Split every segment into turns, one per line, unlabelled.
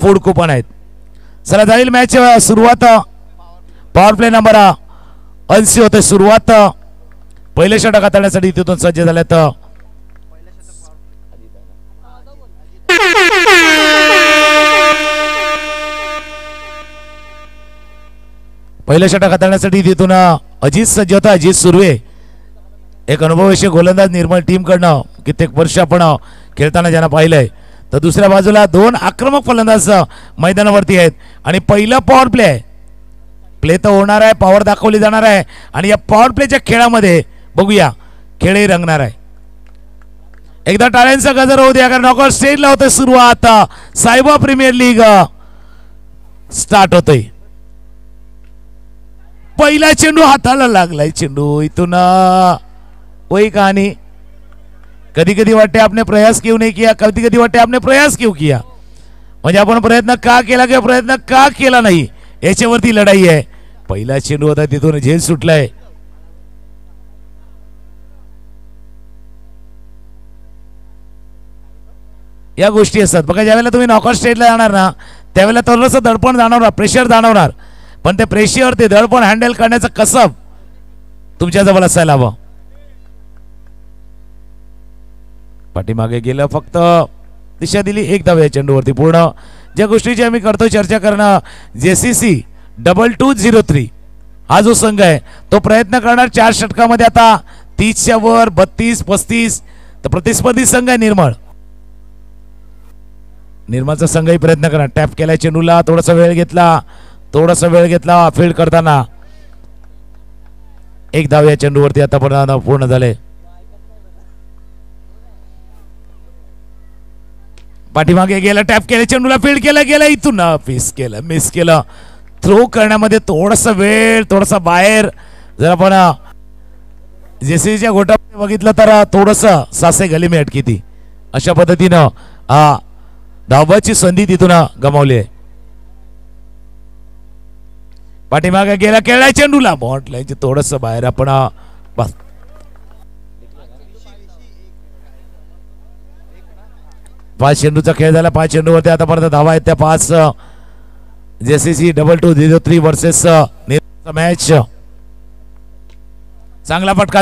Food coupon आहेत. चला जाईल मॅच सुरुवात. पॉवर प्ले नंबर 80 होते सुरुवात. पहिले षटक हाताळण्यासाठी तिथून सज्ज झालेत. पहिले षटक हाताळण्यासाठी तिथून अजित सज्ज होता. अजित सुर्वे एक अनुभवशी गोलंदाज निर्मळ टीम कडनं कित्येक वर्ष आपण खेळताना ज्यांना पाहिलंय. तर दुसऱ्या बाजूला दोन आक्रमक फलंदाज मैदानावरती आहेत आणि पहिला पॉवर प्ले आहे. प्ले तर होणार आहे, पॉवर दाखवली जाणार आहे आणि या पॉवर प्लेच्या खेळामध्ये बघूया खेळही रंगणार आहे. एकदा टाळ्यांचा गजर होऊ द्या कारण नॉकआउट स्टेजला होते सुरुवात. सायबा प्रीमियर लीग स्टार्ट होतोय. पहिला चेंडू हाताला लागलाय. चेंडू इथून वही कहानी. कधी कधी वाटते आपने प्रयास क्यों नहीं किया, कधी कधी वाटते आपने प्रयास क्यों किया. म्हणजे आपण प्रयत्न का केला किंवा प्रयत्न का केला नाही याच्यावरती लढाई आहे. पहिला चेंडू होता तिथून झेल सुटलाय. या गोष्टी असतात बघा. ज्यावेळेला तुम्ही नॉकआउट स्टेजला जाणार ना त्यावेळेला थोडंसं दडपण जाणवणार, प्रेशर जाणवणार. पण ते प्रेशर ते दडपण हँडल करण्याचं कसब तुमच्याजवळ असायला हवं. पाठीमागे गेलं फक्त दिशा दिली. एक धाव या चेंडूवरती. पूर्ण ज्या गोष्टीची आम्ही करतो चर्चा करणं JCC 2203 हा जो संघ आहे तो प्रयत्न करणार 4 षटकामध्ये आता 30च्या वर 32 35. तर प्रतिस्पर्धी संघ आहे निर्मळचा संघही प्रयत्न करणार. टॅप केला चेंडूला. थोडासा वेळ घेतला फील्ड करताना. एक धाव या चेंडूवरती आता पूर्ण झाले. पाठीमागे गेला. टॅप केला चेंडूला. फील्ड केला गेला इथून मिस केलं. थ्रो करण्यामध्ये थोडासा वेळ थोडासा बाहेर. जर आपण JCCच्या गोटामध्ये बघितलं तर थोडंसं सासे गली में अटकी ती. अशा पद्धतीनं धावबाची संधी तिथून गमावली आहे. पाठीमागे गेला खेळला चेंडूला. बॉन्ड लाईनची थोडंसं बाहेर आपण बस. पाच चेंडूचा खेळ झाला. 5 चेंडूवरती आतापर्यंत धावा आहेत त्या 5. JCC 2203 versus match. चांगला फटका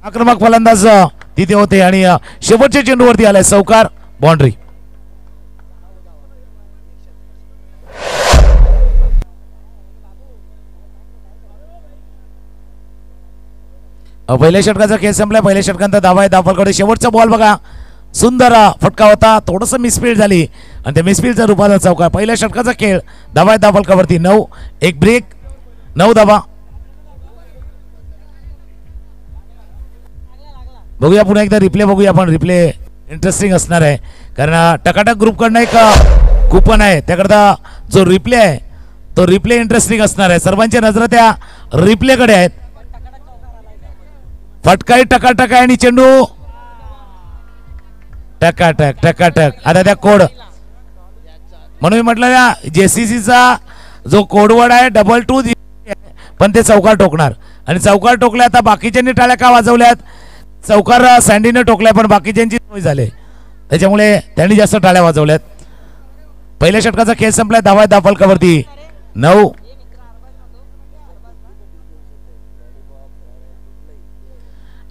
आक्रमक फलंदाज तिथे होते आणि शेवटच्या चेंडूवरती आलाय चौकार. बाउंड्री. पहिल्या षटकाचा खेळ संपलाय. पहिल्या षटकांचा धावा आहे धावफलकाकडे. शेवटचा बॉल बघा. सुंदर फटका होता. थोडंसं मिसफील्ड झाली आणि त्या मिसफील्डचा रूपाला चौकार. पहिल्या षटकाचा खेळ धावा आहे धावफलकावरती 9. एक ब्रेक 9 धावा. बघूया पुन्हा एकदा रिप्ले बघूया आपण. रिप्ले इंटरेस्टिंग असणार आहे कारण टकाटक ग्रुप कडनं एक कुपन आहे. त्याकरता जो रिप्ले आहे तो रिप्ले इंटरेस्टिंग असणार आहे. सर्वांच्या नजरा त्या रिप्ले कडे आहेत. फटकाही टकाटक आहे आणि चेंडू टकाटक. आता त्या कोड म्हणून मी म्हटलं ना JCCचा जो कोडवर्ड आहे 22 पण ते चौकार टोकणार आणि चौकार टोकले. आता बाकीच्यांनी टाळ्या का वाजवल्यात. चौकार सँडीने टोकलाय पण बाकीच्यांची सोय झाले त्याच्यामुळे त्यांनी जास्त टाळ्या वाजवल्यात. पहिल्या षटकाचा खेळ संपलाय. धावा आहे धावफलकावरती 9.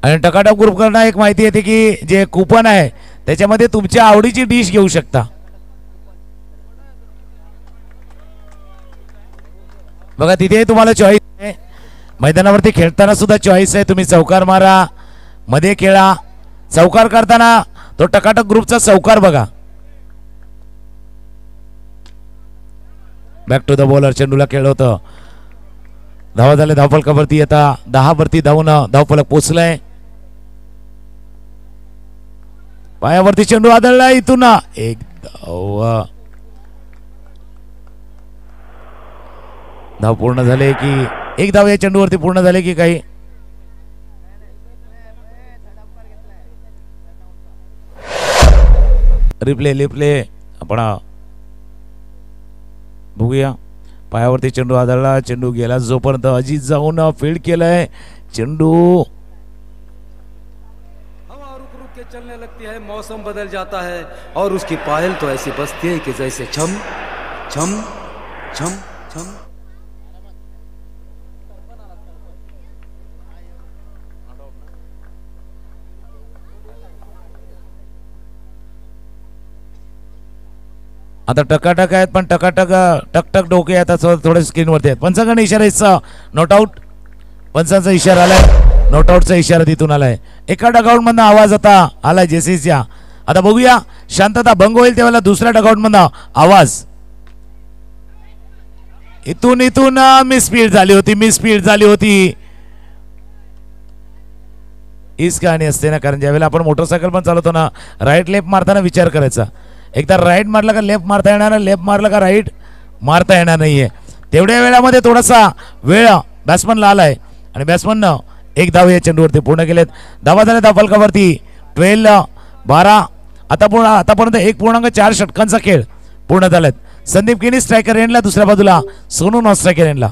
आणि टकाटक ग्रुप करणं एक माहिती येते की जे कुपन आहे त्याच्यामध्ये तुमच्या आवडीची डिश घेऊ शकता. बघा तिथे तुम्हाला चॉईस आहे. मैदानावरती खेळताना सुद्धा चॉईस आहे. तुम्ही चौकार मारा मध्ये खेळा. चौकार करताना तो टकाटक ग्रुपचा चौकार बघा. Back to the bowler. चेंडूला खेळ होतं. धावा झाले धावफलकावरती. आता 10 वरती धावून धावफलक पोचलाय. पायावरती चेंडू आदळला इथून एक धाव पूर्ण झाले की एक धाव या चेंडूवरती पूर्ण झाले की काही. रिप्ले आपण बघूया. पायावरती चेंडू आदळला. चेंडू गेला जोपर्यंत अजित जाऊन फील्ड केलाय. चेंडू
चलने लगती है, मौसम बदल जाता है और उसकी पायल तो ऐसी बजती है कि जैसे छम छम छम छम।
आता टकाटक आहेत पण टकाटक टकटक डोके आहेत असं थोडे स्क्रीनवरती आहेत. पंचांगाने इशारा हिस्सा नॉट आउट. पंचांचा इशारा आलाय, नॉट आउटचा इशारा तिथून आलाय. एका डगआउट मधनं आवाज आता आलाय जेसीसीचा. आता बघूया शांतता भंग होईल तेव्हा दुसऱ्या डगआउट मधनं आवाज. इथून मिसस्पीड झाली होती. हीच कहाणी असते ना, कारण ज्यावेळेला आपण मोटरसायकल पण चालवतो ना, राईट लेफ्ट मारताना विचार करायचा. एकदा राईट मारला का लेफ्ट मारता येणार, लेफ्ट मारला का राईट मारता येणार नाहीये. तेवढ्या वेळामध्ये थोडासा वेळ बॅट्समनला आलाय आणि बॅट्समननं एक धाव या चेंडूवरती पूर्ण केलेत. धावा झाल्या धाव फलकावरती 12. आतापर्यंत 1.4 षटकांचा खेळ पूर्ण झालाय. संदीप किनी स्ट्रायकर एंडला, दुसऱ्या बाजूला सोनू नॉन स्ट्रायकर एंडला.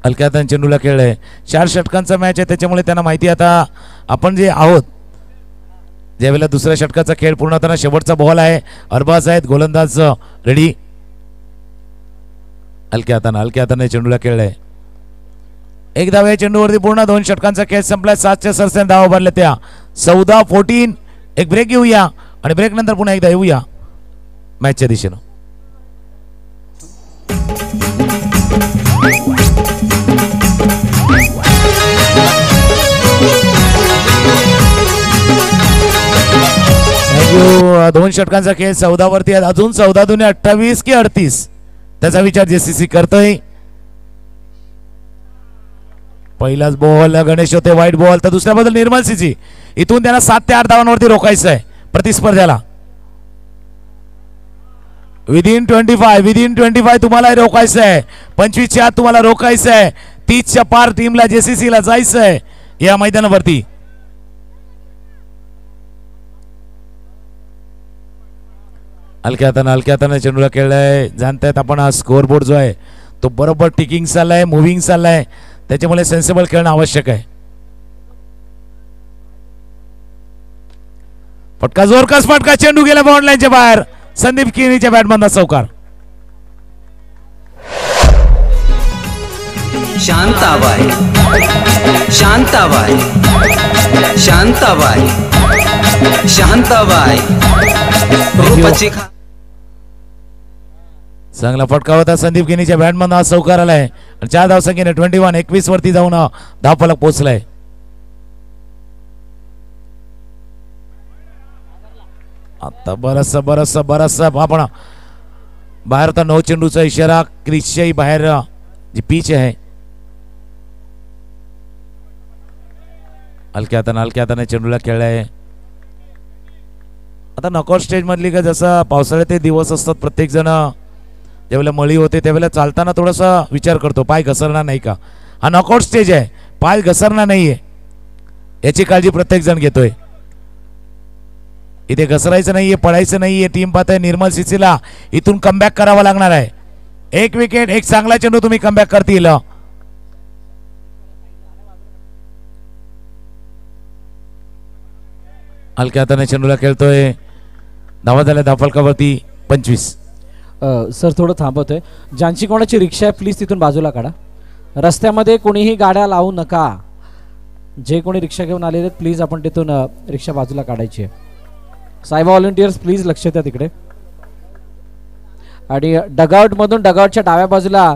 हलक्या हाताने चेंडूला खेळलाय. 4 षटकांचा मॅच आहे, त्याच्यामुळे त्यांना माहिती आता आपण जे आहोत. ज्यावेळेला दुसऱ्या षटकाचा खेळ पूर्ण होताना शेवटचा बॉल आहे. अरबाज आहेत गोलंदाज रेडी. हलक्या हाताने चेंडूला खेळलाय. एक धाव या चेंडूवरती पूर्ण. 2 षटकांचा खेळ संपलाय. 7च्या सरसेने धावा भरल्या त्या 14-14. एक ब्रेक घेऊया आणि ब्रेक नंतर पुन्हा एकदा येऊया मॅचच्या दिशेनं. थँक्यू. 2 षटकांचा खेळ 14 वरती आहे. अजून 14 दुने 28 की 38 त्याचा विचार जेसीसी करतोय. पहिलाच बॉल गणेश होते, वाईट बॉल. तर दुसऱ्या बद्दल निर्मल सीची. इथून त्यांना 7 ते 8 धावांवरती रोखायचं आहे प्रतिस्पर्ध्याला. विदिन 25 तुम्हाला रोखायचं आहे. 25च्या आत तुम्हाला रोखायचं आहे. 30च्या पार टीमला जेसीसीला जायचं आहे या मैदानावरती. हलक्या हाताने चेंडूला खेळलाय. जाणतायत आपण हा स्कोर बोर्ड जो आहे तो बरोबर टिकिंग चाललाय, मुव्हिंग चाललाय. त्याच्यामुळे सेन्सिबल खेळणं आवश्यक आहे. फटका जोरकस फटका, चेंडू गेला बाउंड लाईनच्या बाहेर. संदीप किनीच्या बॅटमधला चौकार.
शांताबाई शांताबाई शांताबाई शांताबाई रूपाची
चांगला फटका होता. संदीप किनीच्या बॅटमधून हा चौकार आलाय आणि 4 धावसंख्येने 21 वरती जाऊन धावफलक पोहोचलाय. आता बरससा आपण बाहेर होता. 9 चेंडूचा इशारा. क्रिसच्याही बाहेर जी पिच आहे. हलक्या हाताने चेंडूला खेळलाय. आता नॉकआउट स्टेज मधली का जसं पावसाळ्यात दिवस असतात, प्रत्येक जण ज्यावेळेला मळी होते त्यावेळेला चालताना थोडासा विचार करतो पाय घसरणार नाही का. हा नॉकआउट स्टेज आहे, पाय घसरणार नाहीये याची काळजी प्रत्येक जण घेतोय. इथे घसरायचं नाहीये, पडायचं नाहीये. टीम पाहताय निर्मल सीसीला इथून कमबॅक करावा लागणार आहे. 1 विकेट, एक चांगला चेंडू तुम्ही कमबॅक करतील. हलक्या हाताने चेंडूला खेळतोय. धावा झाल्या धावफलकावरती 25.
सर थोडं थांबवतोय. ज्यांची कोणाची रिक्षा आहे प्लीज तिथून बाजूला काढा. रस्त्यामध्ये कोणीही गाड्या लावू नका. जे कोणी रिक्षा घेऊन आलेले प्लीज आपण तिथून रिक्षा बाजूला काढायची आहे. सायबा व्हॉलंटियर्स प्लीज लक्ष द्या तिकडे. आणि डगआउट मधून डगआउटच्या डाव्या बाजूला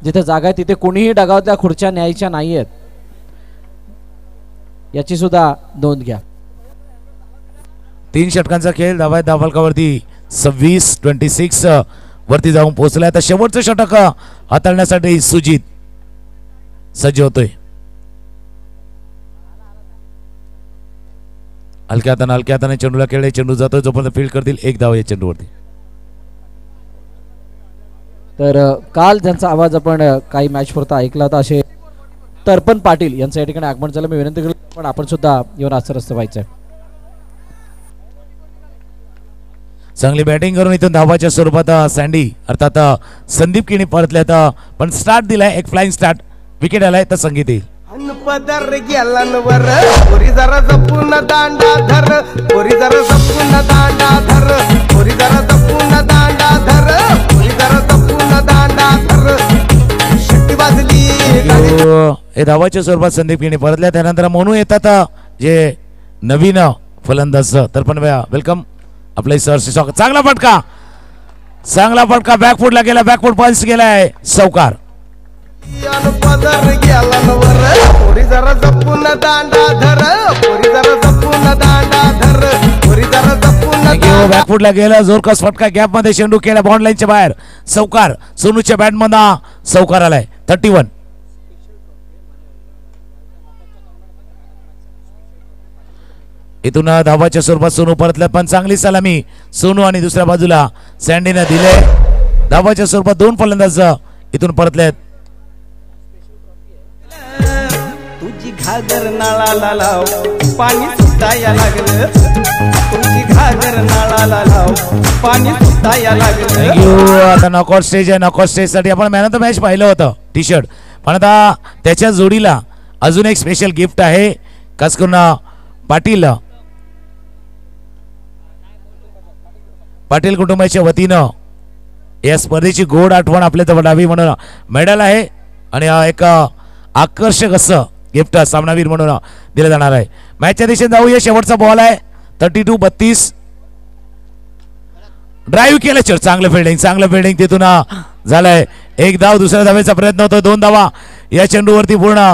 जिथे जागा आहे तिथे कोणीही डगआउटल्या खुर्च्या न्यायच्या नाही आहेत याची सुद्धा नोंद घ्या.
3 षटकांचा खेळ. धावा धावफलकावरती 26 वरती जाऊन पोहोचलाय. आता शेवटचं षटक हाताळण्यासाठी सुजित सज्ज होतोय. हलक्या हाताने चेंडूला खेळले. चेंडू जातोय जोपर्यंत फील्ड करतील 1 धाव या चेंडूवरती.
तर काल ज्यांचा आवाज आपण काही मॅच पुरता ऐकला होता असे तर्पण पाटील यांचं या ठिकाणी आगमन झालं. मी विनंती केली पण आपण सुद्धा येऊन आसरस्त व्हायचंय.
चांगली बॅटिंग करून इथून धावाच्या स्वरूपात सँडी अर्थात संदीप किणी परतल्यात पण स्टार्ट दिलाय. एक फ्लाइंग स्टार्ट. विकेट आलाय तर संगीत येईल.
पदर गेलांवर पोरी जरा जपून दांडा धर, पोरी जरा जपून दांडा धर, पोरी जरा जपून दांडा धर, पोरी जरा जपून दांडा धर. शिट्टी वाजली
हे धावाच्या स्वरूपात संदीप किणी परतल्या. त्यानंतर मोनू येतात जे नवीन फलंदाज. तर पण वेलकम आपलं सरशी स्वागत. चांगला फटका, चांगला फटका बॅकफूटला गेला, बॅकफूट पंच गेलाय सौकार.
पदर गेलांवर पोरी जरा जपून दांडा धर, पोरी जरा जपून दांडा धर, पोरी जरा जपून
बॅकफूटला गेला, जोरकस फटका, गॅप मध्ये चेंडू केला बॉन्ड लाईनच्या बाहेर. सौकार सोनूच्या बॅट मधून सौकार आलाय. 31. इथून धावाच्या स्वरूपात सोनू परतल्या, पण चांगली सलामी सोनू आणि दुसऱ्या बाजूला सँडीने दिले. धावाच्या स्वरूपात 2 फलंदाज इथून परतलेत.
तुझी घागर नाळाला लाव, पाणी सुटाया लागलं, तुझी घागर नाळाला लाव, पाणी सुटाया लागलं.
आता नॉकआउट स्टेज आहे. नॉकआउट स्टेज साठी आपण मॅन ऑफ द मॅच पाहिलं होतं टी शर्ट, पण आता त्याच्या जोडीला अजून एक स्पेशल गिफ्ट आहे. खास करून पाटील कुटुंबाच्या वतीनं या स्पर्धेची गोड आठवण आपल्या जवळ राहावी म्हणून मेडल आहे आणि एक आकर्षक असं गिफ्ट सामनावीर म्हणून दिलं जाणार आहे. मॅचच्या दिशेने जाऊया. शेवटचा बॉल आहे. 32-32. ड्राईव्ह केलं, चल चांगलं फिल्डिंग, चांगलं फिल्डिंग तिथून झालंय. 1 धाव, दुसऱ्या धावेचा प्रयत्न होतो. 2 धावा या चेंडूवरती पूर्ण.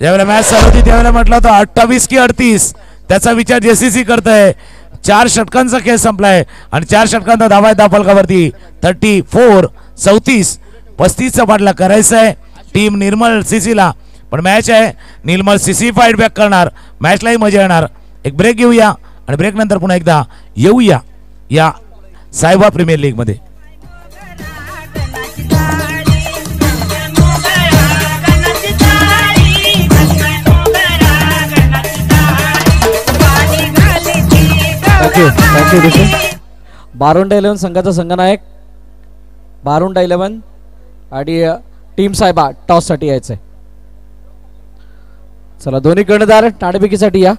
ज्यावेळेला मॅच चालू होती त्यावेळेला म्हटलं होतं 28 की 38, त्याचा विचार जेसीसी करतोय. 4 षटकांचा खेळ संपलाय आणि 4 षटकांचा धावा आहे फलकावरती. 34, 34, 35चा पाठला करायचा आहे टीम निर्मल सीसीला. पण मॅच आहे, निर्मल सीसी फाईट बॅक करणार, मॅचलाही मजा येणार. एक ब्रेक घेऊया आणि ब्रेक नंतर पुन्हा एकदा येऊया या सायबा प्रीमियर लीग मध्ये.
थँक्यू ऋषी. बारुंडा 11 संघाचा संघनायक बारुंडा 11 आणि टीम साहेबा टॉस साठी यायचंय. चला दोन्ही कर्णधार नाणेफेकीसाठी या.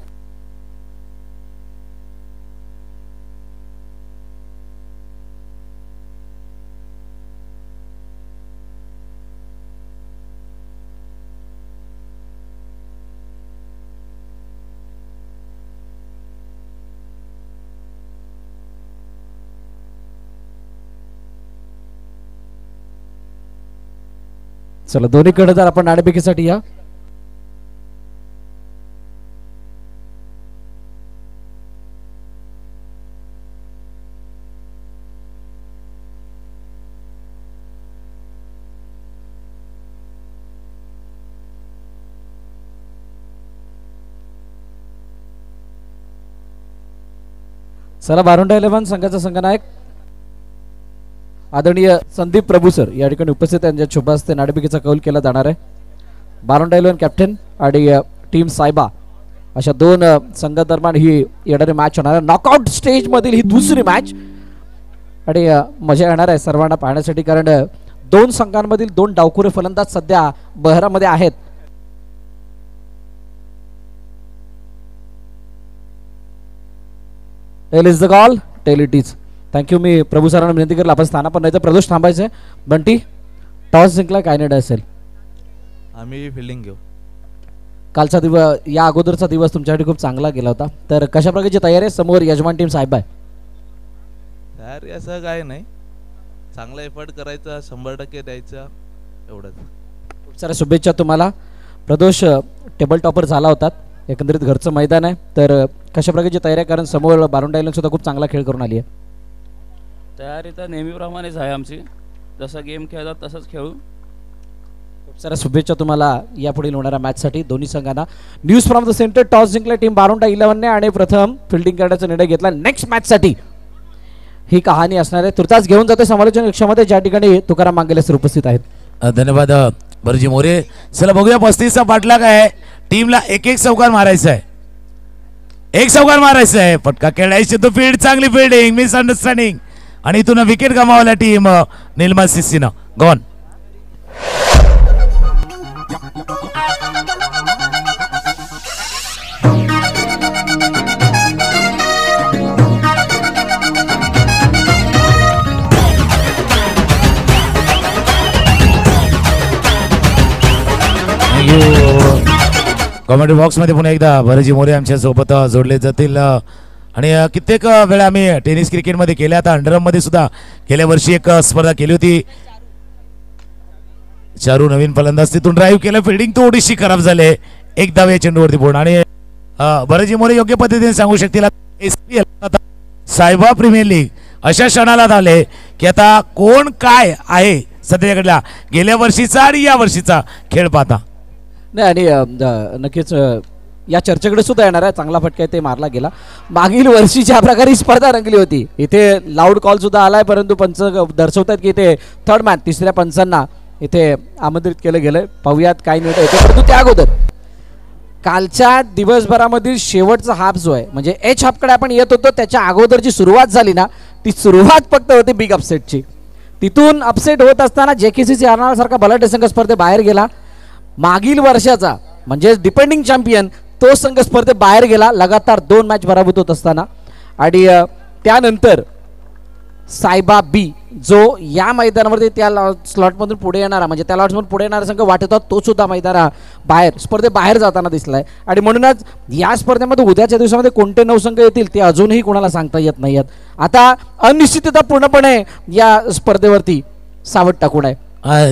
चला दोन्ही कर्णधार आपण नाणेफेकीसाठी या. चला बारुंडा 11 संघाचा संघनायक आदरणीय संदीप प्रभू सर या ठिकाणी उपस्थित, त्यांच्या शुभ हस्ते नाणेफेकीचा कौल केला जाणार आहे. बारुंडा 11 कॅप्टन आणि टीम सायबा अशा 2 संघादरम्यान ही येणारी मॅच होणार आहे. नॉकआउट स्टेज मधील ही दुसरी मॅच आणि मजा येणार आहे सर्वांना पाहण्यासाठी, कारण 2 संघांमधील 2 डावखुरे फलंदाज सध्या बहरामध्ये आहेत. Tail is the call, tail it is. Thank you. मी प्रभू सरांना विनंती करेल आपण स्थाना पण नाही तर प्रदोष थांबायचं. बंटी टॉस जिंकला, काय निर्णय असेल?
आम्ही फिल्डिंग घेऊ.
कालचा दिवस, या अगोदरचा दिवस तुमच्यासाठी खूप चांगला गेला होता, तर कशा प्रकारची तयारी आहे? समोर यजमान टीम साहेब आहे.
तयारी असं काय नाही, चांगला एफर्ट करायचा, 100% द्यायचा, एवढंच.
खूप साऱ्या शुभेच्छा तुम्हाला. प्रदोष टेबल टॉपर झाला होता, एकंदरीत घरचं मैदान आहे, तर कशा प्रकारची तयारी आहे? कारण समोर बारुंडा 11 सुद्धा खूप चांगला खेळ करून आली आहे.
तयारी तर नेहमीप्रमाणेच आहे आमची, जसं गेम खेळतात तसंच खेळू.
खूप साऱ्या शुभेच्छा तुम्हाला यापुढील होणाऱ्या मॅचसाठी दोन्ही संघांना. News from the centre, toss जिंकला टीम बारुंडा 11ने आणि प्रथम फिल्डिंग करण्याचा निर्णय घेतला. नेक्स्ट मॅचसाठी ही कहाणी असणार आहे. तुर्तास घेऊन जाते समालोचन कक्षामध्ये, ज्या ठिकाणी तुकाराम मांगेले सर उपस्थित आहेत.
धन्यवाद बरजी मोरे. चला बघूया 35चा पाठलाग आहे. टीमला एक चौकार मारायचा आहे, 1 चौकार मारायचा आहे. पटका खेळायची तो फील्ड, चांगली फिल्डिंग, मिसअंडरस्टँडिंग आणि इथून विकेट गमावल्या टीम निर्मल सीसीनं. गॉन. कॉमेंट्री बॉक्समध्ये पुन्हा एकदा भरतजी मोरे आमच्या सोबत जोडले जातील. आणि कित्येक वेळा आम्ही टेनिस क्रिकेटमध्ये केल्या, आता अंडरमध्ये सुद्धा गेल्या वर्षी एक स्पर्धा केली होती. चारू नवीन फलंदाज, तिथून ड्राईव्ह केलं, फिल्डिंग थोडीशी खराब झाले, एक धाव या चेंडूवरती पूर्ण. आणि भरतजी मोरे योग्य पद्धतीने सांगू शकतील SPL सायबा प्रीमियर लीग अशा क्षणाला झाले की आता कोण काय आहे सध्याकडला गेल्या वर्षीचा आणि या वर्षीचा खेळ पाहता.
नाही आणि नक्कीच या चर्चेकडे सुद्धा येणार आहे. चांगला फटका ते मारला गेला. मागील वर्षी ज्या प्रकारे ही स्पर्धा रंगली होती, इथे लाऊड कॉल सुद्धा आलाय, परंतु पंच दर्शवतात की इथे थर्ड मॅच तिसऱ्या पंचांना इथे आमंत्रित केलं गेलंय. पाहूयात काय निर्णय येतो. परंतु त्या अगोदर कालच्या दिवसभरामधील शेवटचा हाफ जो आहे, म्हणजे एच हाफकडे आपण येत होतो, त्याच्या अगोदरची सुरुवात झाली ना, ती सुरुवात फक्त होती बिग अपसेटची. तिथून अपसेट होत असताना JKCC अर्नाळा सारखा बलाढ्य संघ स्पर्धे बाहेर गेला. मागील वर्षाचा म्हणजे डिपेंडिंग चॅम्पियन तो संघ स्पर्धे बाहेर गेला लगातार 2 मॅच पराभूत होत असताना. आणि त्यानंतर सायबा बी जो या मैदानावरती त्या स्लॉटमधून पुढे येणारा, म्हणजे त्या लॉटमधून पुढे येणारा संघ वाटत होता, तो सुद्धा मैदाना बाहेर स्पर्धेबाहेर जाताना दिसलाय. आणि म्हणूनच या स्पर्धेमध्ये उद्याच्या दिवसामध्ये कोणते 9 संघ येतील ते अजूनही कोणाला सांगता येत नाही आहेत. आता अनिश्चितता पूर्णपणे या स्पर्धेवरती सावट टाकून आहे.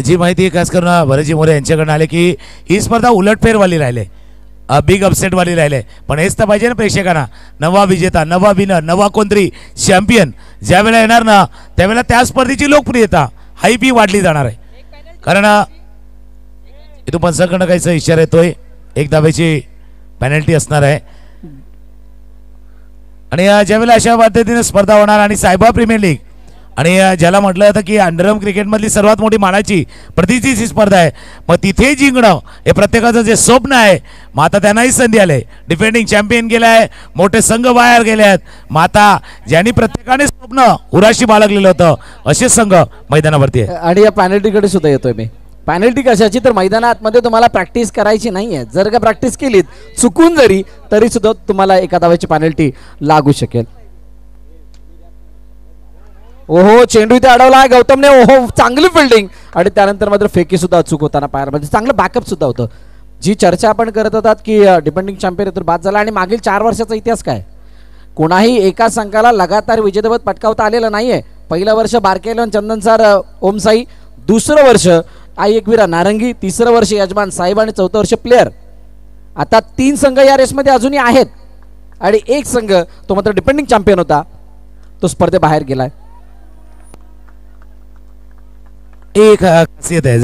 जी माहिती खास करून भरतजी मोरे यांच्याकडून आले की ही स्पर्धा उलटफेरवाली राहिले, बिग अपसेटवाली राहिले. पण हेच तर पाहिजे ना प्रेक्षकांना, नवा विजेता, नवा विनर, नवा कोणतरी चॅम्पियन ज्या वेळेला येणार ना, त्यावेळेला त्या स्पर्धेची लोकप्रियता हाईप ही वाढली जाणार आहे. कारण इथून पंचाकडनं काहीचा इशारा येतोय, एक धावेची पेनल्टी असणार आहे. आणि ज्यावेळेला अशा पद्धतीने स्पर्धा होणार आणि सायबा प्रीमियर लीग आणि ज्याला म्हटलं जातं की अंडरआर्म क्रिकेटमधली सर्वात मोठी मानाची प्रतिष्ठेची स्पर्धा आहे, मग तिथे जिंकणं हे प्रत्येकाचं जे स्वप्न आहे. मग आता त्यांनाही संधी आले, डिफेंडिंग चॅम्पियन गेला आहे, मोठे संघ बाहेर गेले आहेत. मग आता ज्यांनी प्रत्येकाने स्वप्न उराशी बाळगलेलं होतं असे संघ मैदानावरती आहे.
आणि या पॅनल्टीकडे सुद्धा येतोय मी. पॅनल्टी कशाची, तर मैदानामध्ये तुम्हाला प्रॅक्टिस करायची नाहीये. जर का प्रॅक्टिस केलीत चुकून जरी, तरी सुद्धा तुम्हाला एका धावेची पॅनल्टी लागू शकेल. ओहो, चेंडू इथे अडवला गौतमने. ओहो, चांगली फिल्डिंग. आणि त्यानंतर मात्र फेकी सुद्धा अचूक होताना पायामध्ये चांगलं बॅकअप सुद्धा होतं. जी चर्चा आपण करत होतात की डिपेंडिंग चॅम्पियन तर बाद झाला. आणि मागील 4 वर्षाचा इतिहास काय, कोणाही एका संघाला लगातार विजेतेपद पटकावता आलेलं नाहीये. पहिलं वर्ष बारकेलन चंदन सर ओमसाई, दुसरं वर्ष आई एकवीरा नारंगी, तिसरं वर्ष यजमान साहेब आणि चौथं वर्ष प्लेयर. आता 3 संघ या रेसमध्ये अजूनही आहेत आणि एक संघ तो मात्र डिपेंडिंग चॅम्पियन होता, तो स्पर्धेबाहेर गेलाय.
एक खासियत आहे,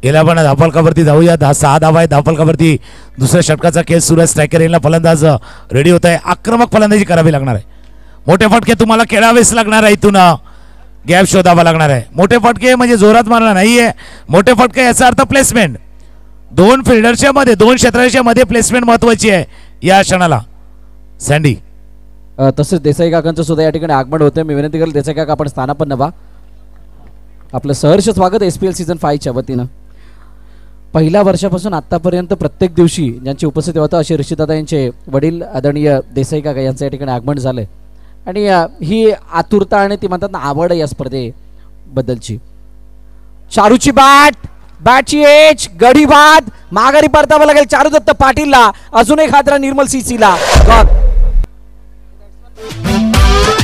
गेल्या आपण धावफलकावरती जाऊया. 6 धावा आहे धावफलकावरती. दुसऱ्या षटकाचा खेळ सुरू आहे. स्ट्रायकर येईल, फलंदाज रेडी होत आहे. आक्रमक फलंदाजी करावी लागणार आहे. मोठे फटके तुम्हाला खेळावेच लागणार आहे. इथून गॅप शोधावा लागणार आहे. मोठे फटके म्हणजे जोरात मारणार नाहीये, मोठे फटके याचा अर्थ प्लेसमेंट. 2 फिल्डरच्या मध्ये, 2 क्षेत्राच्या मध्ये प्लेसमेंट महत्वाची आहे या क्षणाला. सँडी
तसेच देसाई काकांचं सुद्धा या ठिकाणी आगमन होते. मी विनंती करेल देसाई काका आपण स्थानापन्न व्हा. आपलं सहर्ष स्वागत SPL सीझन 5च्या वतीनं. पहिल्या वर्षापासून आतापर्यंत प्रत्येक दिवशी ज्यांची उपस्थिती होतं असे ऋषीदादा यांचे वडील आदरणीय देसाई काका यांचं या ठिकाणी आगमन झालंय. आणि ही आतुरता आणि ती म्हणतात ना आवड या स्पर्धेबद्दलची. चारूची बॅटची एज, गडी बाद, माघारी परतावं लागेल चारू दत्त पाटीलला. अजून एक हादरा निर्मल सीसीला.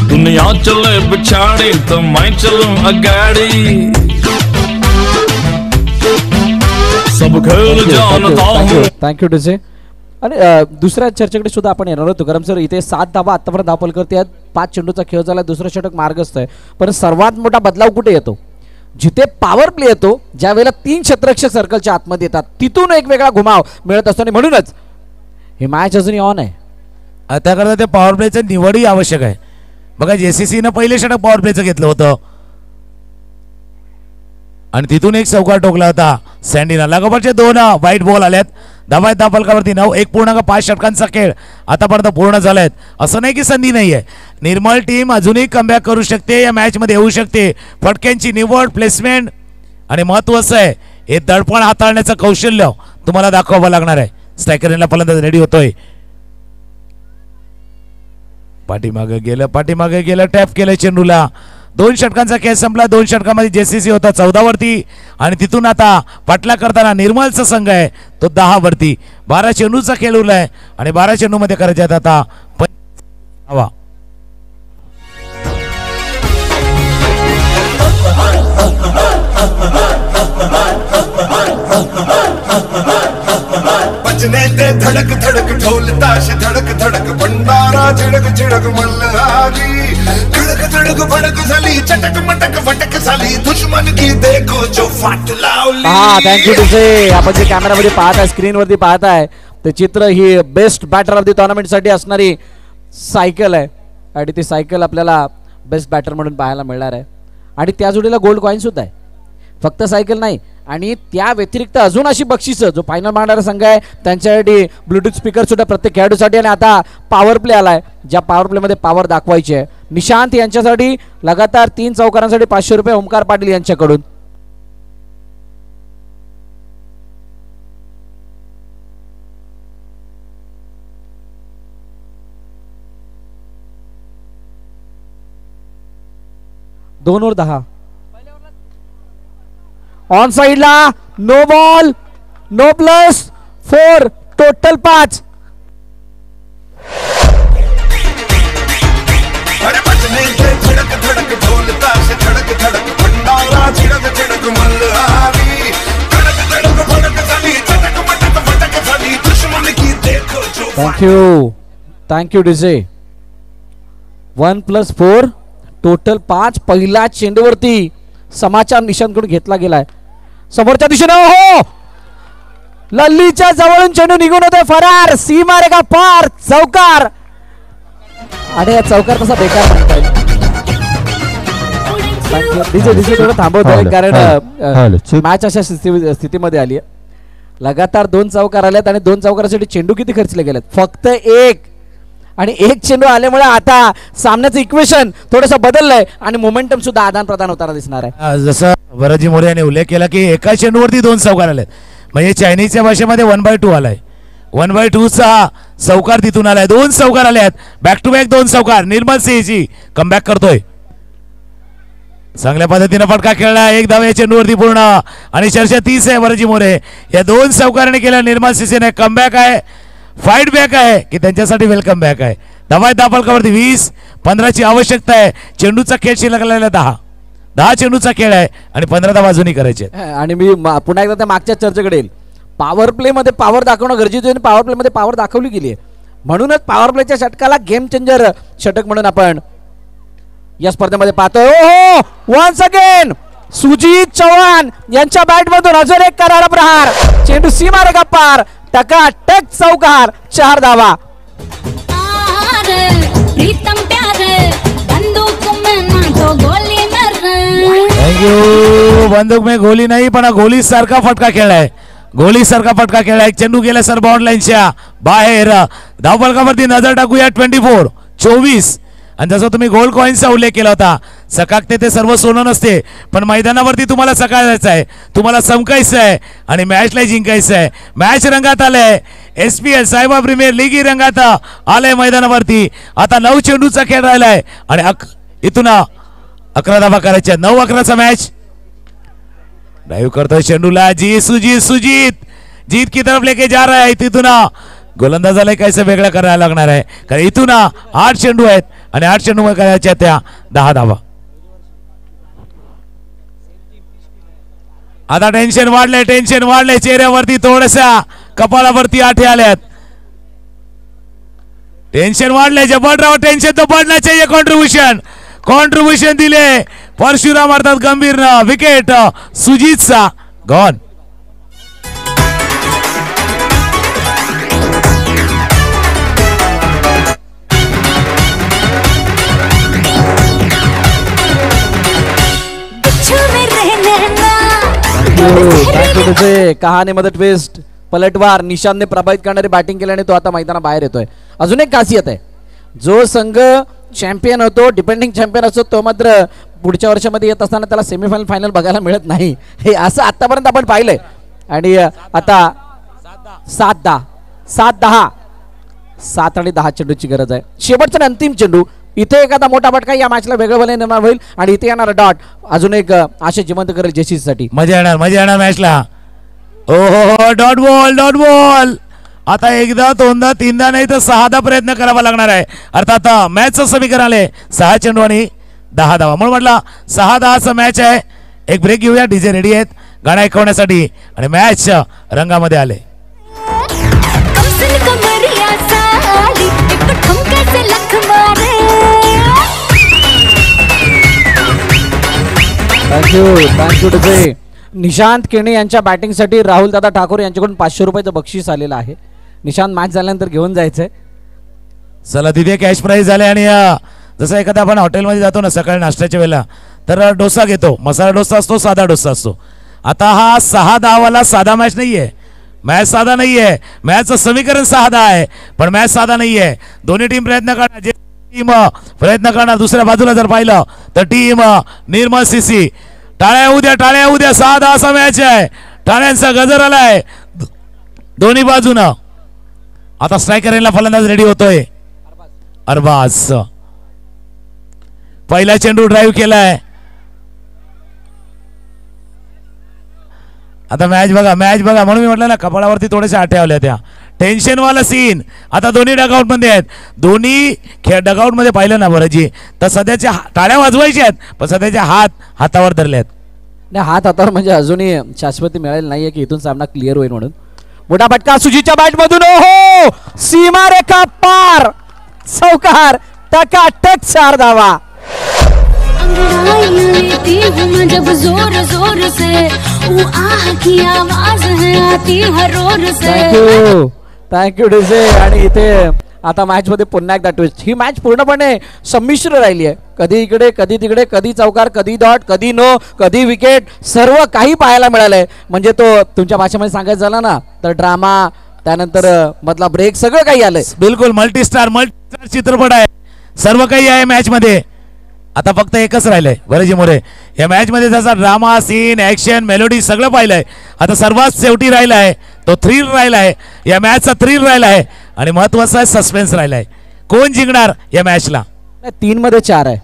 दुनिया चले पिछाड़ी तो मैं चलूं अगाड़ी, सब खेल जानता हूं.
Thank you DJ. आणि दुसऱ्या चर्चेकडे सुद्धा आपण येणार होतो. कारण सर इथे 7 धावा आतापर्यंत धावफल करते आहेत. 5 चेंडूचा खेळ झाला, दुसरं षटक मार्गस्थ आहे. पण सर्वात मोठा बदलाव कुठे येतो, जिथे पॉवर प्ले येतो, ज्या वेळेला 3 क्षेत्ररक्षक सर्कलच्या आतमध्ये येतात, तिथून एक वेगळा घुमाव मिळत असतो. आणि म्हणूनच हे मॅच अजूनही ऑन आहे.
त्याकरता ते पॉवर प्लेचं निवडही आवश्यक आहे. बघा JCCनं पहिले षटक पॉवर प्लेचं घेतलं होतं आणि तिथून एक चौकार टोकला होता सँडीनं. लागोपाठचे 2 वाईट बॉल आल्यात. धावा धावफलकावरती 9. 1.5 षटकांचा खेळ आतापर्यंत पूर्ण झालाय. असं नाही की संधी नाही आहे. निर्मल टीम अजूनही कमबॅक करू शकते, या मॅच मध्ये येऊ शकते. फटक्यांची निवड, प्लेसमेंट आणि महत्वाचं आहे हे दडपण हाताळण्याचं कौशल्य तुम्हाला दाखवावं लागणार आहे. स्ट्रायकरला फलंदाज रेडी होतोय. पाठीमागे गेलं, टॅप केलं चेंडूला. 2 षटकांचा खेळ संपला. 2 षटकामध्ये JCC होता 14 वरती आणि तिथून आता पाटला करताना निर्मलचा संघ आहे तो 10 वरती. 12 चेंडूचा खेळ उरलाय आणि 12 चेंडूमध्ये करायचे आहेत आता हवा.
बजने दे धड़क धड़क ढोल ताश धड़क धड़क भंडारा झिड़क झिड़क मल्हारी धड़क धड़क भड़क झाली चटक मटक फटक झाली दुश्मन की देखो जो फाट लावली.
हा थँक्यू तुझे. आपण जे कॅमेरामध्ये पाहताय स्क्रीनवरती पाहताय ते चित्र ही best batter of the tournament साठी असणारी सायकल आहे आणि ती सायकल आपल्याला बेस्ट बॅटर म्हणून पाहायला मिळणार आहे आणि त्या जोडीला गोल्ड कॉईन सुद्धा आहे. फक्त सायकल नाही आणि त्या व्यतिरिक्त अजून अशी बक्षिसं जो फायनल मांडणारा संघ आहे त्यांच्यासाठी ब्लूटूथ स्पीकर सुद्धा प्रत्येक खेळाडूसाठी. आणि आता पॉवर प्ले आलाय ज्या पॉवर प्ले मध्ये पॉवर दाखवायची आहे. निशांत यांच्यासाठी लगातार 3 चौकारांसाठी 500 रुपये ओमकार पाटील यांच्याकडून. दोन ओव्हर 10 ऑन साइडला no ball no plus 4 total 5.
अरे बजने दे धड़क धड़क ढोल ताश धड़क धड़क भंडारा झिड़क झिड़क मल्हारी धड़क धड़क भड़क झाली चटक मटक फटक झाली दुश्मन की देखो जो.
Thank you DJ. 1+4 टोटल 5. पहिला चेंडूवरती समाचार निशांतकडून घेतला गेलाय समोरच्या दिशेने. हो लल्लीच्या जवळून चेंडू निघून होते फरार. सीमा रेखा पार चौकार. आणि चौकार तसा बेकार म्हणता येईल. डीजे थोडं थांबवतोय कारण मॅच अशा स्थितीमध्ये आली आहे. लगातार 2 चौकार आल्यात आणि 2 चौकारासाठी चेंडू किती खर्चले गेलेत फक्त 1 आणि 1 चेंडू आल्यामुळे आता सामन्याचं इक्वेशन थोडंसं बदललंय आणि मोमेंटम सुद्धा आदान प्रदान होताना दिसणार आहे.
जसं वरजी मोरे यांनी उल्लेख केला की एका चेंडूवरती 2 चौकार आलेत म्हणजे चायनीजच्या भाषेमध्ये 1/2 आलाय. 1/2चा चौकार तिथून आलाय. 2 चौकार आले आहेत बॅक टू बॅक 2 चौकार. निर्मल सिंहजी कमबॅक करतोय. चांगल्या पद्धतीने फटका खेळला. 1 धाव या चेंडूवरती पूर्ण आणि चर्चा 30 आहे वरजी मोरे. या 2 चौकाराने केल्या निर्मल सिंहने कमबॅक आहे फाईट बॅक आहे की त्यांच्यासाठी वेलकम बॅक आहे. धावा फलकावरती 20-15ची आवश्यकता आहे. चेंडूचा खेळ शिल्लक 10 चेंडूचा खेळ आहे आणि 15 धावा अजूनही करायचे.
आणि मी पुन्हा एकदा त्या मागच्या चर्चेकडे येईल. पॉवर प्ले मध्ये पॉवर दाखवणं गरजेचं आहे. पॉवर प्ले मध्ये पॉवर दाखवली गेली आहे म्हणूनच पॉवर प्लेच्या षटकाला गेम चेंजर षटक म्हणून आपण या स्पर्धेमध्ये पाहतोय. हो वन्स अगेन सुजित चव्हाण यांच्या बॅट मधून अजून एक करारा प्रहार. चेंडू सीमा रेखा पार टकाटक चौकार 4 धावा.
थँक्यू. बंदूक में गोली नाही पण गोली सारखा फटका खेळलाय. गोली सारखा फटका खेळलाय. चेंडू गेला सर बाउंड लाईनच्या बाहेर. धावफलकावरती नजर टाकूया 24 आणि जसं तुम्ही गोल्ड कॉईन्सचा उल्लेख केला होता सकाकते ते सर्व सोनं नसते पण मैदानावरती तुम्हाला सकाळायचं आहे तुम्हाला चमकायचं आहे आणि मॅचला जिंकायचं आहे. मॅच रंगात आलंय. SPL सायबा प्रीमियर लीग ही रंगात आलंय मैदानावरती. आता 9 चेंडूचा खेळ राहिलाय आणि इथून 11 धावा करायच्या. 9-11चा मॅच. ड्राइव करतोय चेंडूला सुजीत जीत की तरफ लेके जा रहा है. तिथून गोलंदाजाला काहीसं वेगळं करायला लागणार आहे कारण इथून 8 चेंडू आहेत आणि 8 चेंडू करायच्या त्या 10 धावा. आता टेन्शन वाढलंय चेहऱ्यावरती थोडसा कपाळावरती आठे आल्यात. टेन्शन वाढलंय जबरदस्त टेन्शन तो पडना चाहिए. कॉन्ट्रीब्युशन दिले परशुराम अर्थात गंभीर विकेट सुजीतचा गॉन.
कहाणीमध्ये ट्विस्ट पलटवार. निशांतने प्रभावित करणारी बॅटिंग केल्याने तो आता मैदानाबाहेर येतोय. अजून एक खासियत आहे जो संघ चॅम्पियन होतो डिपेंडिंग चॅम्पियन असतो तो मात्र पुढच्या वर्षामध्ये येत असताना त्याला सेमीफायनल फायनल बघायला मिळत नाही. हे असं आतापर्यंत आपण पाहिलंय. आणि आता 7-10 7 आणि 10 चेंडूची गरज आहे. शेवटचा अंतिम चेंडू इथे एखादा मोठा फटका या मॅचला वेगळं भले निर्माण होईल आणि इथे येणार डॉट अजून एक आशा जिवंत करेल जेसी साठी.
मजा येणार मॅचला. ओ हो डॉट बॉल. आता एकदा दोनदा तीनदा नाही तर 6दा प्रयत्न करावा लागणार आहे. अर्थात मॅचचं समीकरण आले 6 चेंडू आणि 10 धावा, म्हणून म्हटलं 6-10चा मॅच आहे. एक ब्रेक घेऊया. डीजे रेडी आहेत गाणं ऐकवण्यासाठी आणि मॅच रंगामध्ये आले.
Thank you DJ. निशांत केणे यांच्या बॅटिंगसाठी राहुल दादा ठाकूर यांच्याकडून 500 रुपयाचं बक्षीस आलेलं आहे. निशांत मॅच झाल्यानंतर घेऊन जायचंय.
चला तिथे कॅश प्राईज झाले. आणि जसं एखादा आपण हॉटेलमध्ये जातो ना सकाळी नाश्त्याच्या वेळेला तर डोसा घेतो. मसाला डोसा असतो, साधा डोसा असतो. आता हा 6-10 वाला साधा मॅच नाहीये. मॅच साधा नाहीये. मॅचचं समीकरण 6-10 आहे पण मॅच साधा नाहीये. दोन्ही टीम प्रयत्न करणार. जे टीम प्रयत्न करणार दुसऱ्या बाजूला जर पाहिलं तर टीम निर्मल सीसी. टाळ्या उद्या 6-10चा मॅच आहे. टाळ्यांचा गजर आलाय दोन्ही बाजूनं. आता स्ट्रायकर फलंदाज रेडी होतोय. अरबाज पहिला चेंडू ड्राईव्ह केलाय. आता मॅच बघा म्हणून मी म्हटलं ना कपाळावरती थोडेसे आठे आले त्या. टेन्शन वाला सीन. आता दोन्ही डगआउट मध्ये आहेत. दोन्ही डगआउट मध्ये पाहिलं ना बरंजी तर सध्याच्या टाळ्या वाजवायच्या आहेत पण सध्याच्या हातावर धरले आहेत.
नाही हातावर म्हणजे अजूनही शाश्वती मिळाली नाहीये की इथून सामना क्लिअर होईल म्हणून. मोठा फटका सुजीच्या बॅट मधून. ओहो सीमारेखा पार. चौकार. टकाटक 4 धावा.
जब जोर जोर से वो आह की आवाज है आती हर रोर से.
Thank you DJ. आणि इथे आता मॅच मध्ये पुन्हा एकदा ट्विस्ट. ही मॅच पूर्णपणे संमिश्र राहिली आहे. कधी इकडे कधी तिकडे, कधी चौकार कधी डॉट कधी नो कधी विकेट, सर्व काही पाहायला मिळालंय. म्हणजे तो तुमच्या भाषेमध्ये सांगायचं झालं ना तर ड्रामा त्यानंतर मधला ब्रेक सगळं काही आलंय.
बिलकुल मल्टीस्टार चित्रपट आहे. सर्व काही आहे मॅच मध्ये. आता फक्त एकच राहिलंय वरजी मोरे. या मॅच मध्ये जसा ड्रामा सीन ऍक्शन मेलोडी सगळं पाहिलंय. आता सर्वात शेवटी राहिला आहे तो थ्रिल राहिला आहे. या मॅचचा थ्रिल राहिला आहे आणि महत्वाचा आहे सस्पेन्स राहिला आहे. कोण जिंकणार या मॅचला.
3 मध्ये 4 आहे.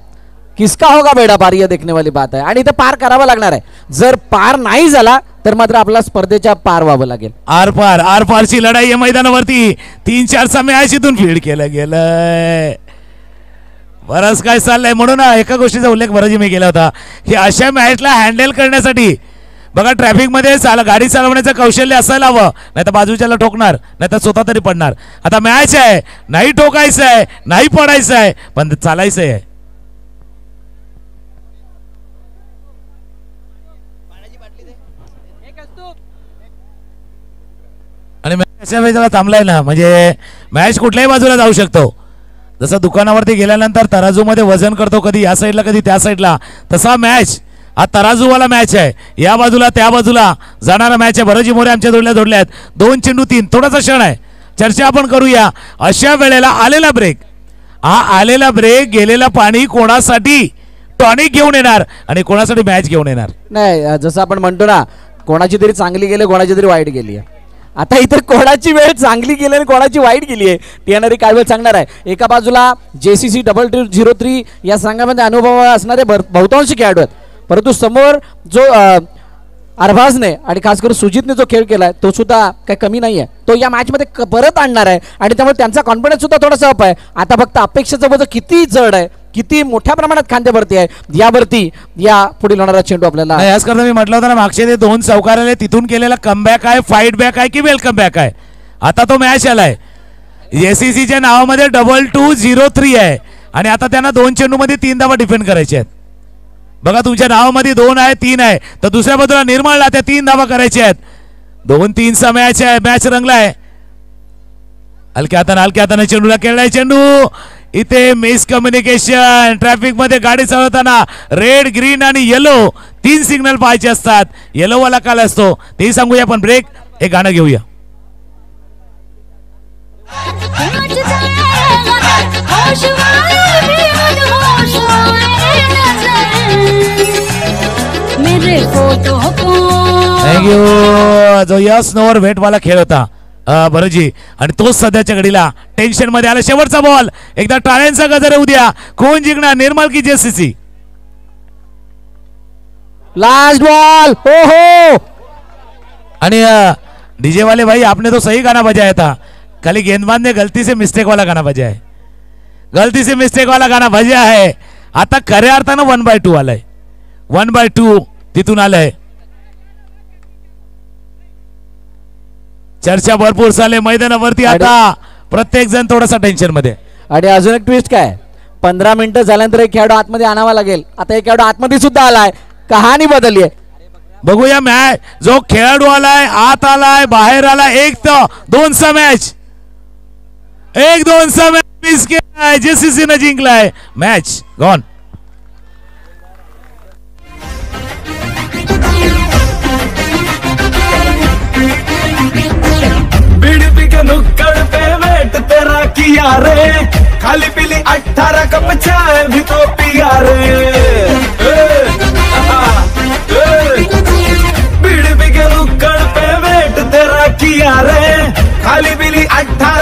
किसका होगा बेडा पार ये देखने वाली बात आहे. आणि इथे पार करावा लागणार आहे. जर पार नाही झाला तर मात्र आपला स्पर्धेच्या पार व्हावं लागेल.
आरपारची लढाई या मैदानावरती 3-4चा मॅच इथून फीड केलं गेलंय. बरंच काय चाललंय. म्हणून एका गोष्टीचा उल्लेख बराच मी केला होता की अशा मॅचला हँडल करण्यासाठी बघा ट्रॅफिक मध्ये गाडी चालवण्याचं कौशल्य असायला हवं. नाही तर बाजूच्याला ठोकणार नाही तर स्वतः तरी पडणार. आता मॅच आहे. नाही ठोकायचं आहे नाही पडायचं आहे पण चालायचं आहे. आणि मॅच अशा वेळेला थांबलाय ना म्हणजे मॅच कुठल्याही बाजूला जाऊ शकतो. जसं दुकानावरती गेल्यानंतर तराजूमध्ये वजन करतो कधी या साईडला कधी त्या साईडला तसा मॅच हा तराजूवाला मॅच आहे. या बाजूला त्या बाजूला जाणारा मॅच आहे. भरजी मोरे आमच्या जोडल्या आहेत. 2 चेंडू 3 थोडासा क्षण आहे. चर्चा आपण करूया. अशा वेळेला आलेला ब्रेक हा आलेला ब्रेक गेलेला पाणी कोणासाठी टॉनिक घेऊन येणार आणि कोणासाठी मॅच घेऊन येणार.
नाही जसं आपण म्हणतो ना कोणाची तरी चांगली गेली कोणाची तरी वाईट गेली आहे. आता इतर कोणाची वेळ चांगली गेली आणि कोणाची वाईट गेली आहे ती येणारी काय वेळ सांगणार आहे. एका बाजूला JCC 2203 या संघामध्ये अनुभव असणारे बहुतांश खेळाडू आहेत परंतु समोर जो अरबाजने आणि खास करून सुजितने जो खेळ केलाय तो सुद्धा काही कमी नाही आहे. तो या मॅच मध्ये परत आणणार आहे आणि त्यामुळे त्यांचा कॉन्फिडन्स सुद्धा थोडासा अप आहे. आता फक्त अपेक्षेचं वजन किती जड आहे किती मोठ्या प्रमाणात खांद्यावरती आहे यावरती या पुढील होणारा चेंडू आपल्याला.
याच करता मी म्हटलं होतं ना मागचे ते 2 चौकार आले तिथून केलेला कमबॅक आहे फाईट बॅक आहे की वेलकम बॅक आहे. आता तो मॅच आलाय. JCCच्या नावामध्ये 2203 आहे आणि आता त्यांना 2 चेंडूमध्ये 3 धावा डिफेंड करायचे आहेत. बघा तुमच्या नावामध्ये 2 आहे 3 आहे तर दुसऱ्या बाजूला निर्मळला त्या 3 धावा करायच्या आहेत. 2-3चा मॅच आहे. मॅच रंगलाय. हलक्या हाताने चेंडूला खेळलाय. चेंडू इथे मिसकम्युनिकेशन. ट्रॅफिक मध्ये गाडी चालवताना रेड ग्रीन आणि येलो 3 सिग्नल पाहायचे असतात. येलो वाला काल असतो ते सांगूया. पण ब्रेक एक गाणं घेऊया. थँक्यू. जो यस नोवर वेट वाला खेळ होता बरोजी आणि तोच सध्याच्या घडीला टेन्शन मध्ये आला. शेवटचा बॉल, एकदा टाळ्यांचा गजर होऊ द्या. कोण जिंकणार, निर्मल की जेसीसी?
Last ball. हो हो.
आणि डीजे वाले भाई आपने तो सही गाना बजाया था, खाली गेंदबाज ने गलती से मिस्टेक वाला गाना बजाया है. गलती से मिस्टेक वाला गाना बजा आहे. आता खऱ्या अर्थानं 1/2 आलाय. 1/2 तिथून आलंय. चर्चा भरपूर झाले मैदानावरती. आता प्रत्येक जण थोडासा टेन्शन मध्ये.
आणि अजून एक ट्विस्ट काय, 15 मिनिटं झाल्यानंतर एक खेळाडू आतमध्ये आणावा लागेल. आता एक खेळाडू आतमध्ये सुद्धा आलाय, कहाणी बदलली आहे.
बघूया मॅच. जो खेळाडू आलाय, आत आलाय, बाहेर आलाय. 1-2चा मॅच, 1-2चा मॅच मिस केलाय. जेसीसी ने जिंकलाय मॅच. गॉन.
बीड़ी के नुक्कड़ पे वेट तेरा किया रे, खाली पीली 18 कप चाय भी तो पिया रे. बीड़ी के नुक्कड़ पे वेट तेरा किया रे, खाली पीली 18